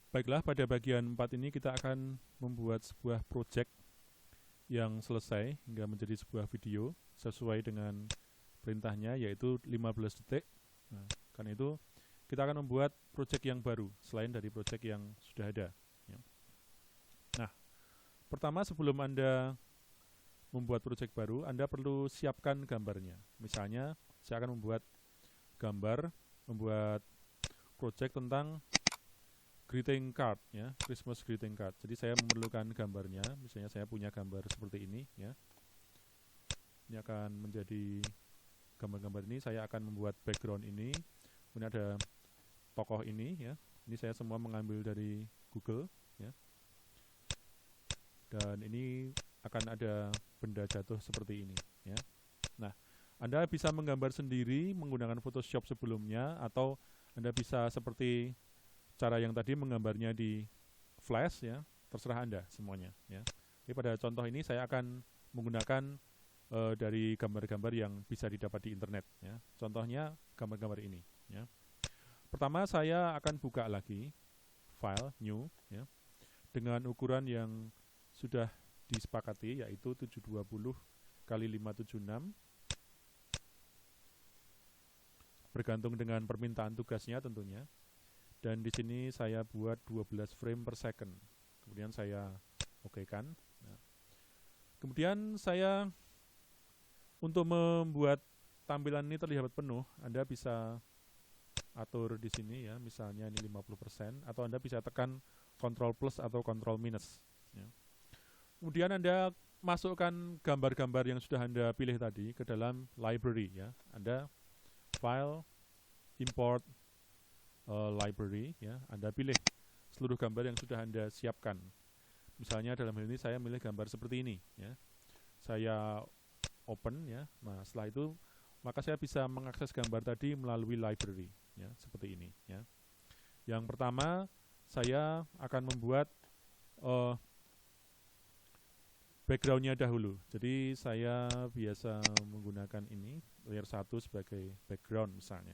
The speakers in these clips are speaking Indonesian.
Baiklah, pada bagian 4 ini kita akan membuat sebuah project yang selesai hingga menjadi sebuah video sesuai dengan perintahnya, yaitu 15 detik. Nah, karena itu kita akan membuat project yang baru selain dari project yang sudah ada. Nah, pertama sebelum Anda membuat project baru, Anda perlu siapkan gambarnya. Misalnya, saya akan membuat gambar, membuat project tentang greeting card, ya, Christmas greeting card. Jadi saya memerlukan gambarnya. Misalnya saya punya gambar seperti ini, ya. Ini akan menjadi gambar-gambar ini. Saya akan membuat background ini. Kemudian ada tokoh ini, ya. Ini saya semua mengambil dari Google, ya. Dan ini akan ada benda jatuh seperti ini, ya. Nah, Anda bisa menggambar sendiri menggunakan Photoshop sebelumnya, atau Anda bisa seperti cara yang tadi menggambarnya di Flash, ya, terserah Anda semuanya, ya. Jadi pada contoh ini saya akan menggunakan dari gambar-gambar yang bisa didapat di internet, ya. Contohnya gambar-gambar ini, ya. Pertama saya akan buka lagi file new, ya, dengan ukuran yang sudah disepakati, yaitu 720 kali 576, bergantung dengan permintaan tugasnya tentunya. Dan di sini saya buat 12 frame per second. Kemudian saya okekan. Nah, kemudian saya untuk membuat tampilan ini terlihat penuh, Anda bisa atur di sini, ya, misalnya ini 50%, atau Anda bisa tekan Ctrl plus atau Ctrl minus, ya. Kemudian Anda masukkan gambar-gambar yang sudah Anda pilih tadi ke dalam library, ya. Anda file, import library, ya. Anda pilih seluruh gambar yang sudah Anda siapkan. Misalnya dalam hal ini saya milih gambar seperti ini, ya. Saya open, ya. Nah, setelah itu maka saya bisa mengakses gambar tadi melalui library, ya, seperti ini, ya. Yang pertama saya akan membuat backgroundnya dahulu. Jadi saya biasa menggunakan ini layer 1 sebagai background misalnya.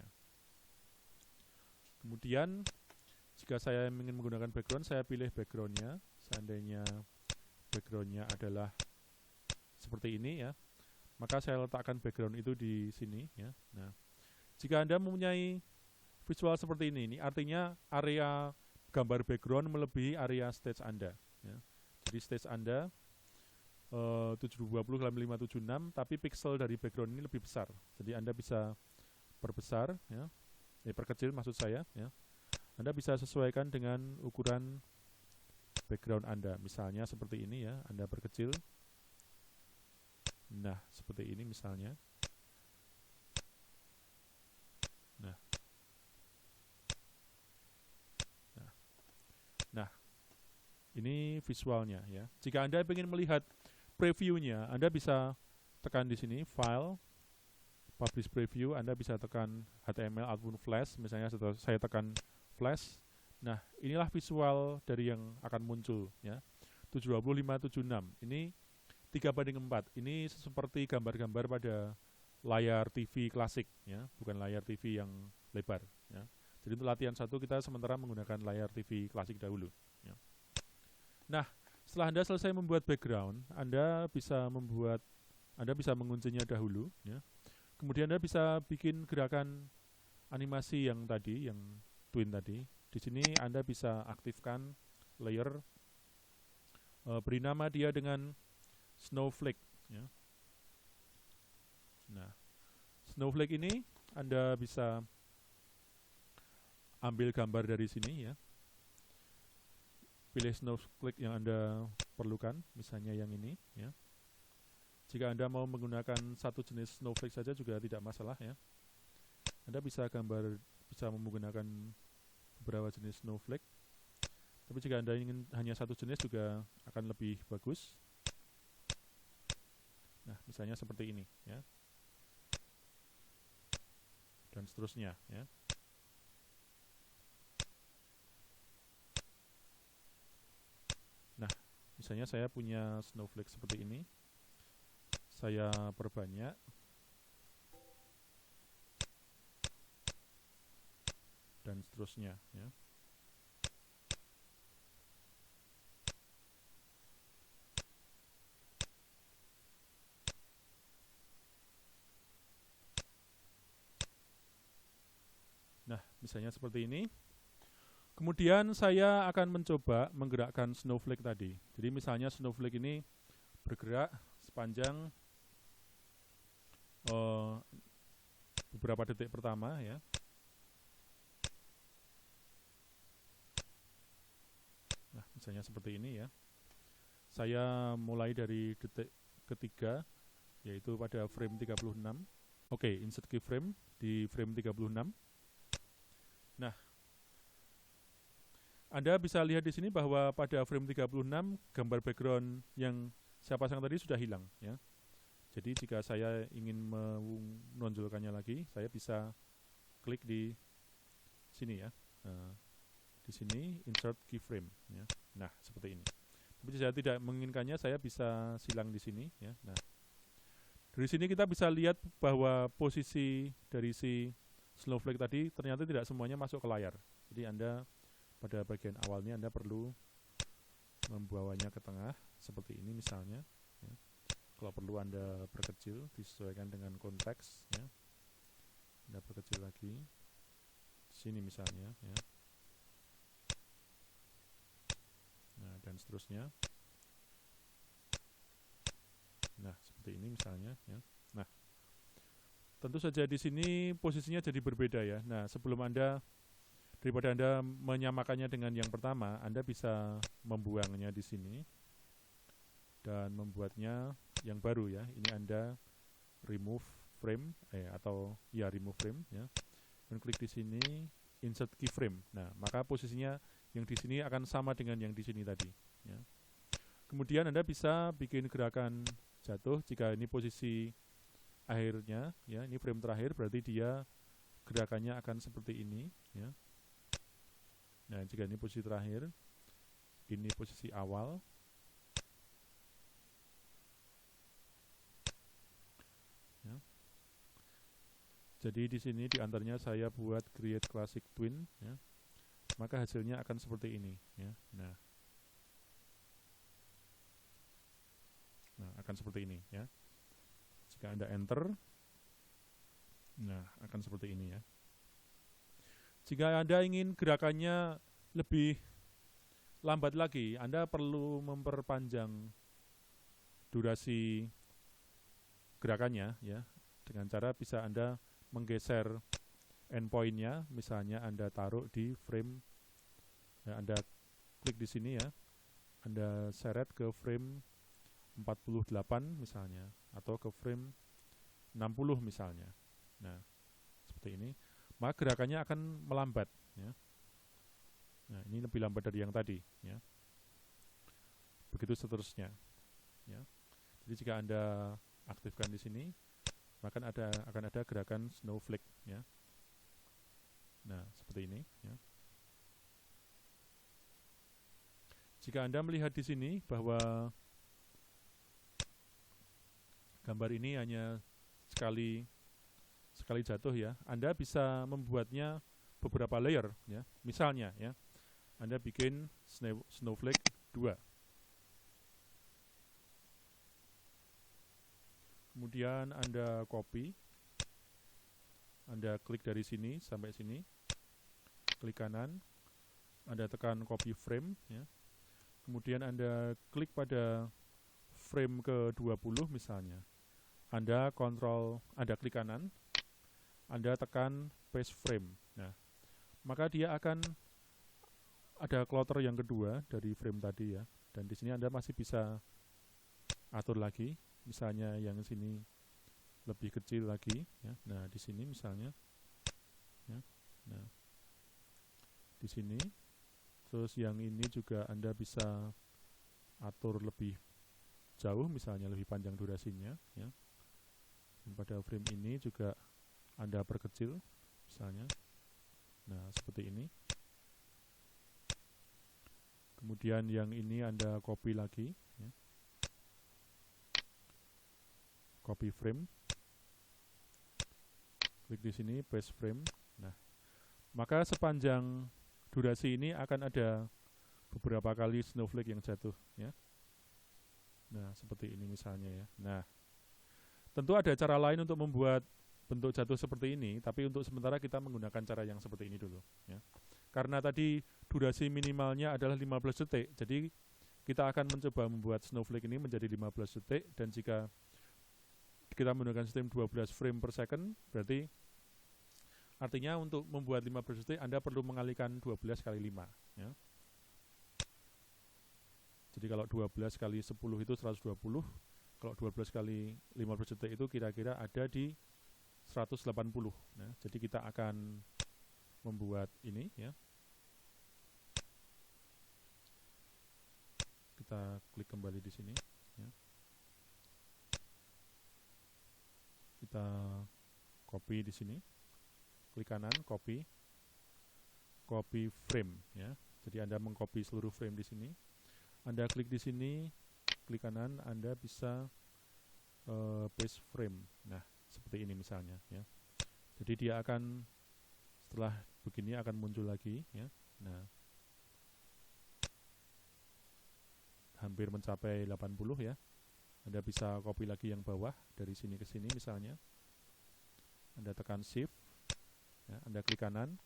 Kemudian jika saya ingin menggunakan background, saya pilih backgroundnya. Seandainya backgroundnya adalah seperti ini, ya, maka saya letakkan background itu di sini, ya. Nah, jika Anda mempunyai visual seperti ini artinya area gambar background melebihi area stage Anda, ya. Jadi stage Anda 720 kali 576, tapi pixel dari background ini lebih besar. Jadi Anda bisa perbesar, ya. Perkecil maksud saya, ya. Anda bisa sesuaikan dengan ukuran background Anda. Misalnya seperti ini, ya. Anda perkecil. Nah, seperti ini misalnya. Nah. Nah, ini visualnya, ya. Jika Anda ingin melihat previewnya, Anda bisa tekan di sini file, publish preview. Anda bisa tekan HTML ataupun Flash. Misalnya setelah saya tekan Flash, nah inilah visual dari yang akan muncul, ya. 72576 ini 3:4. Ini seperti gambar-gambar pada layar TV klasik, ya, bukan layar TV yang lebar, ya. Jadi untuk latihan 1 kita sementara menggunakan layar TV klasik dahulu, ya. Nah, setelah Anda selesai membuat background, Anda bisa menguncinya dahulu, ya. Kemudian Anda bisa bikin gerakan animasi yang tadi, yang twin tadi. Di sini Anda bisa aktifkan layer, beri nama dia dengan snowflake, ya. Nah, snowflake ini Anda bisa ambil gambar dari sini, ya. Pilih snowflake yang Anda perlukan, misalnya yang ini, ya. Jika Anda mau menggunakan satu jenis snowflake saja juga tidak masalah, ya. Anda bisa menggunakan beberapa jenis snowflake. Tapi jika Anda ingin hanya satu jenis juga akan lebih bagus. Nah, misalnya seperti ini, ya. Dan seterusnya, ya. Nah, misalnya saya punya snowflake seperti ini. Saya perbanyak. Dan seterusnya, ya. misalnya seperti ini. Kemudian saya akan mencoba menggerakkan snowflake tadi. Jadi misalnya snowflake ini bergerak sepanjang beberapa detik pertama ya. Nah, misalnya seperti ini ya. Saya mulai dari detik ketiga, yaitu pada frame 36. Oke, insert keyframe di frame 36. Nah, Anda bisa lihat di sini bahwa pada frame 36 gambar background yang saya pasang tadi sudah hilang ya. Jadi jika saya ingin menonjolkannya lagi, saya bisa klik di sini ya. Nah, di sini insert keyframe ya. Nah, seperti ini. Tapi jika saya tidak menginginkannya, saya bisa silang di sini ya. Nah, dari sini kita bisa lihat bahwa posisi dari si snowflake tadi ternyata tidak semuanya masuk ke layar. Jadi Anda pada bagian awalnya Anda perlu membawanya ke tengah seperti ini misalnya ya. Kalau perlu Anda perkecil disesuaikan dengan konteks ya. Anda perkecil lagi sini misalnya ya. Nah, dan seterusnya. Nah, seperti ini misalnya ya. Nah, tentu saja di sini posisinya jadi berbeda ya. Nah, sebelum daripada Anda menyamakannya dengan yang pertama, Anda bisa membuangnya di sini dan membuatnya yang baru ya. Ini Anda remove frame atau ya remove frame ya. Dan klik di sini insert keyframe. Nah, maka posisinya yang di sini akan sama dengan yang di sini tadi ya. Kemudian Anda bisa bikin gerakan jatuh jika ini posisi akhirnya ya, ini frame terakhir berarti dia gerakannya akan seperti ini ya. Nah, jika ini posisi terakhir, ini posisi awal. Ya. Jadi di sini di antaranya saya buat create classic twin, ya. Maka hasilnya akan seperti ini, ya. Nah, akan seperti ini, ya. Jika Anda enter, nah akan seperti ini, ya. Jika Anda ingin gerakannya lebih lambat lagi, Anda perlu memperpanjang durasi gerakannya ya, dengan cara bisa Anda menggeser endpoint-nya, misalnya Anda taruh di frame, ya, Anda klik di sini ya, Anda seret ke frame 48 misalnya, atau ke frame 60 misalnya. Nah, seperti ini. Maka gerakannya akan melambat ya. Nah, ini lebih lambat dari yang tadi ya. Begitu seterusnya ya. Jadi jika Anda aktifkan di sini, maka akan ada gerakan snowflake ya. Nah, seperti ini ya. Jika Anda melihat di sini bahwa gambar ini hanya sekali jatuh ya, Anda bisa membuatnya beberapa layer ya. Misalnya ya, Anda bikin snowflake 2. Kemudian Anda copy. Anda klik dari sini sampai sini. Klik kanan. Anda tekan copy frame ya. Kemudian Anda klik pada frame ke-20 misalnya. Anda klik kanan. Anda tekan paste frame. Nah, maka dia akan ada kloter yang kedua dari frame tadi ya. Dan di sini Anda masih bisa atur lagi, misalnya yang sini lebih kecil lagi ya. Nah, di sini misalnya ya. Nah, di sini. Terus yang ini juga Anda bisa atur lebih jauh, misalnya lebih panjang durasinya ya. Dan pada frame ini juga Anda perkecil misalnya. Nah, seperti ini. Kemudian yang ini Anda copy lagi ya. Copy frame. Klik di sini paste frame. Nah, maka sepanjang durasi ini akan ada beberapa kali snowflake yang jatuh ya. Nah, seperti ini misalnya ya. Nah, tentu ada cara lain untuk membuat bentuk jatuh seperti ini, tapi untuk sementara kita menggunakan cara yang seperti ini dulu ya. Karena tadi durasi minimalnya adalah 15 detik, jadi kita akan mencoba membuat snowflake ini menjadi 15 detik, dan jika kita menggunakan sistem 12 frame per second, berarti artinya untuk membuat 15 detik Anda perlu mengalihkan 12 kali 5 ya. Jadi kalau 12 kali 10 itu 120, kalau 12 kali 15 detik itu kira-kira ada di 180. Nah, jadi kita akan membuat ini ya. Kita klik kembali di sini ya. Kita copy di sini. Klik kanan, copy frame ya. Jadi Anda mengcopy seluruh frame di sini. Anda klik di sini, klik kanan, Anda bisa paste frame. Nah, seperti ini misalnya ya. Jadi dia akan setelah begini akan muncul lagi ya. Nah, hampir mencapai 80 ya. Anda bisa copy lagi yang bawah dari sini ke sini misalnya. Anda tekan shift ya, Anda klik kanan,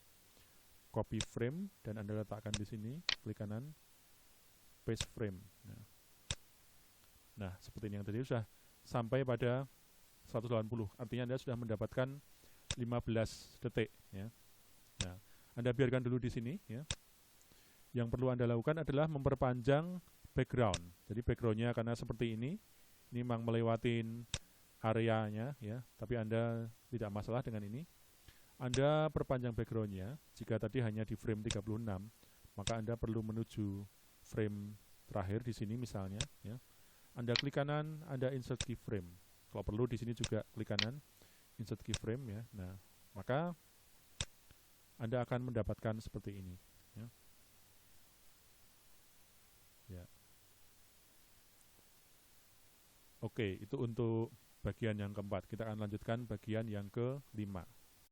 copy frame, dan Anda letakkan di sini, klik kanan, paste frame. Nah, seperti ini yang tadi sudah sampai pada 180. Artinya Anda sudah mendapatkan 15 detik ya. Nah, Anda biarkan dulu di sini ya. Yang perlu Anda lakukan adalah memperpanjang background. Jadi backgroundnya karena seperti ini memang melewatin areanya ya, tapi Anda tidak masalah dengan ini. Anda perpanjang backgroundnya. Jika tadi hanya di frame 36, maka Anda perlu menuju frame terakhir di sini misalnya ya. Anda klik kanan, Anda insert keyframe. Kalau perlu di sini juga klik kanan, insert keyframe ya. Nah, maka Anda akan mendapatkan seperti ini ya. Ya. Oke, itu untuk bagian yang keempat. Kita akan lanjutkan bagian yang kelima.